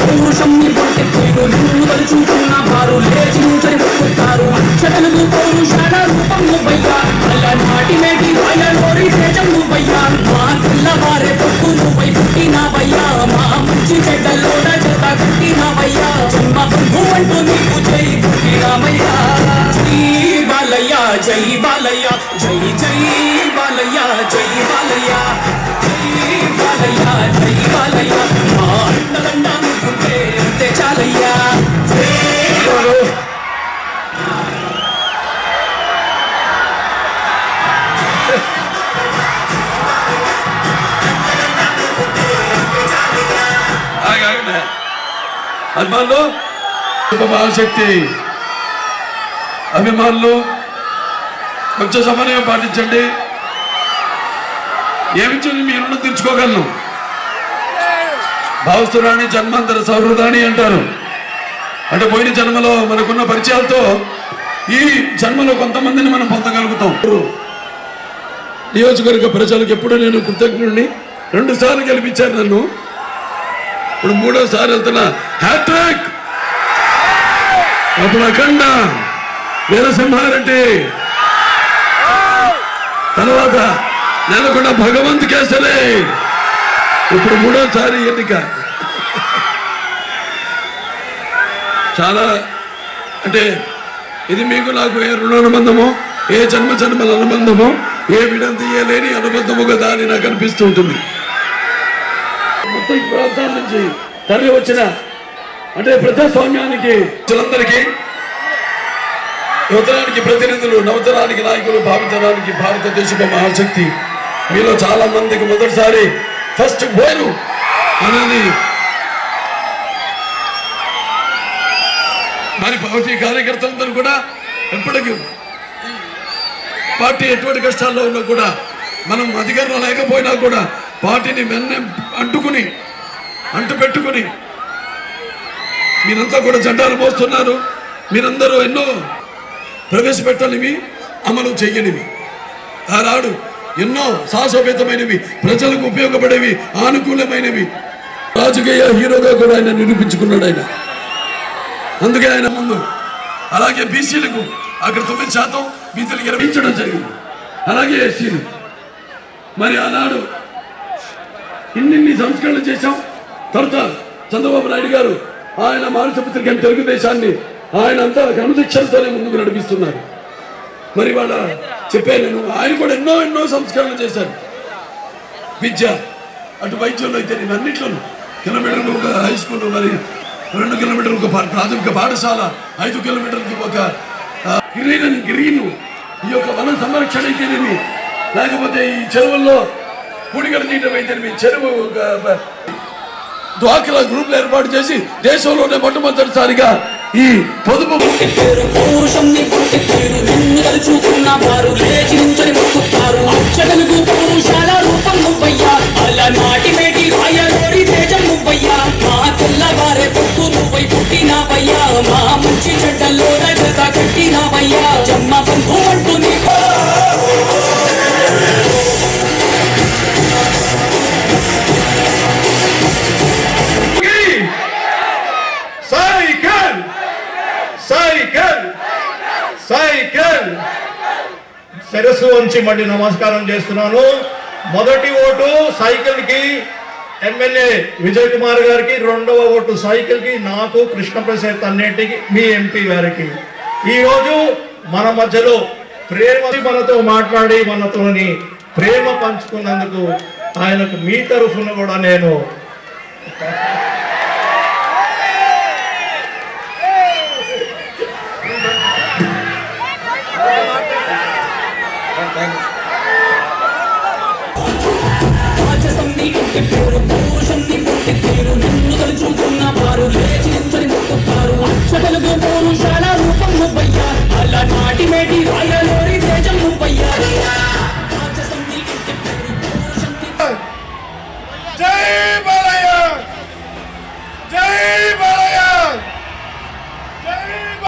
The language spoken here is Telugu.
పౌరుషం నింటే తీరు తలుచుకున్న వారు లేచి నుంచని మొక్కుతారు అక్షతలకు పౌరుషాల రూపం నువ్వయ్యా అలనాటి మేటి రాయలోరి తేజం నువ్వయ్యా మా తెల్లవారే పొట్టు నువ్వై పుట్టినావయ్యా మా మంచి చెడ్డల్లోన జత కట్టినావయ్యా జన్మ బంధు అంటూ నీకు జై పుట్టినామయ్యా జై బాలయ్య జై బాలయ్య జై జై బాలయ్య జై బాలయ్య జై బాలయ్య జై బాలయ్య మా అండదండ నువ్వుంటే అంతే చాలయ్యా అభిమానులు మహాశక్తి అభిమానులు కొంచెం సమన్వయం పాటించండి. ఏమిచ్చింది మీ రుణం తీర్చుకోగలను. భావస్తురాణి జన్మాంతర సౌహృదాన్ని అంటారు. అంటే పోయిన జన్మలో మనకున్న పరిచయాలతో ఈ జన్మలో కొంతమందిని మనం పొందగలుగుతాం. నియోజకవర్గ ప్రజలకు ఎప్పుడూ నేను కృతజ్ఞుడిని. 2 సార్లు గెలిపించారు నన్ను. ఇప్పుడు 3వ వెళ్తున్నా. హ్యాట్రిక్ అప్పుడు అఖండ వీరసింహారెడ్డి, తర్వాత నెలకొండ భగవంత్ కేసరి, ఇప్పుడు 3వ ఎన్నిక. చాలా అంటే ఇది మీకు నాకు ఏ రుణానుబంధమో ఏ జన్మల అనుబంధమో ఏ విడదీయలేని అనుబంధము కదా అని నాకు అనిపిస్తూ ఉంటుంది. మొత్తం ప్రాంతాల నుంచి తరలి వచ్చిన అంటే ప్రజాస్వామ్యానికి అందరికీ, యువతరానికి ప్రతినిధులు, నవతరానికి నాయకులు, భావితరానికి భారతదేశపు మహాశక్తి, మీలో చాలా మందికి మొదటిసారి ఫస్ట్ బోరు అనేది మరి పార్టీ కార్యకర్తలందరూ కూడా ఎప్పటికీ పార్టీ ఎటువంటి కష్టాల్లో ఉన్నా కూడా మనం అధికారంలో లేకపోయినా కూడా పార్టీని అంటుపెట్టుకుని మీరంతా కూడా జెండాలు మోస్తున్నారు. మీరందరూ ఎన్నో ప్రవేశపెట్టనివి, అమలు చేయనివి, ఆనాడు ఎన్నో సాహసోపేతమైనవి, ప్రజలకు ఉపయోగపడేవి, ఆనుకూలమైనవి రాజకీయ హీరోగా కూడా ఆయన నిరూపించుకున్నాడు. ఆయన అందుకే ఆయన ముందు అలాగే బీసీలకు అక్కడ 9% బీసీలకు నిర్వహించడం జరిగింది. అలాగే ఎస్సీలు మరి ఆనాడు ఇన్ని సంస్కరణలు చేశాం. తర్వాత చంద్రబాబు నాయుడు గారు ఆయన మానసపుత్రిక తెలుగుదేశాన్ని ఆయన అంతా క్రమశిక్షణతోనే ముందుకు నడిపిస్తున్నారు. మరి వాళ్ళ చెప్పాను ఆయన కూడా ఎన్నో సంస్కరణలు చేశారు. విద్య అటు వైద్యంలో అయితే నేను అన్నింటిలోనూ కిలోమీటర్లకు ఒక హై స్కూల్, మరి 2 కిలోమీటర్లకు ఒక ప్రాథమిక పాఠశాల, 5 కిలోమీటర్లకు ఒక గ్రీన్ ఈ యొక్క వన సంరక్షణ అయితేనేమి, లేకపోతే ఈ చెరువుల్లో పూడిగడ తీయడం అయితేనేమి, చెరువు డ్వాక్రా గ్రూపులు ఏర్పాటు చేసి దేశంలోనే మొట్టమొదటిసారిగా ఈ పొదుపు పౌరుషం తలుచుకున్న వారు లేచి నుంచని మొక్కుతారు అక్షతలకు పౌరుషాల రూపం నువ్వయ్యా అలనాటి మేటి రాయలోరి తేజం నువ్వయ్యా మా తెల్లవారే పొట్టు నువ్వై పుట్టినావయ్యా మా మంచి చెడ్డల్లో జత కట్టినావయ్యా జన్మ బంధు అంటూ నీకు సైకిల్ శిరస్సు వంచి మళ్ళీ నమస్కారం చేస్తున్నాను. మొదటి ఓటు సైకిల్ కి ఎమ్మెల్యే విజయ్ కుమార్ గారికి, 2వ ఓటు సైకిల్ కి నాకు, కృష్ణప్రసాద్ అన్నింటికి, మీ ఎంపీ గారికి. ఈరోజు మన మధ్యలో ప్రేమ మనతో మాట్లాడి మనతోని ప్రేమ పంచుకున్నందుకు ఆయనకు మీ తరఫున కూడా నేను రాజసం నీ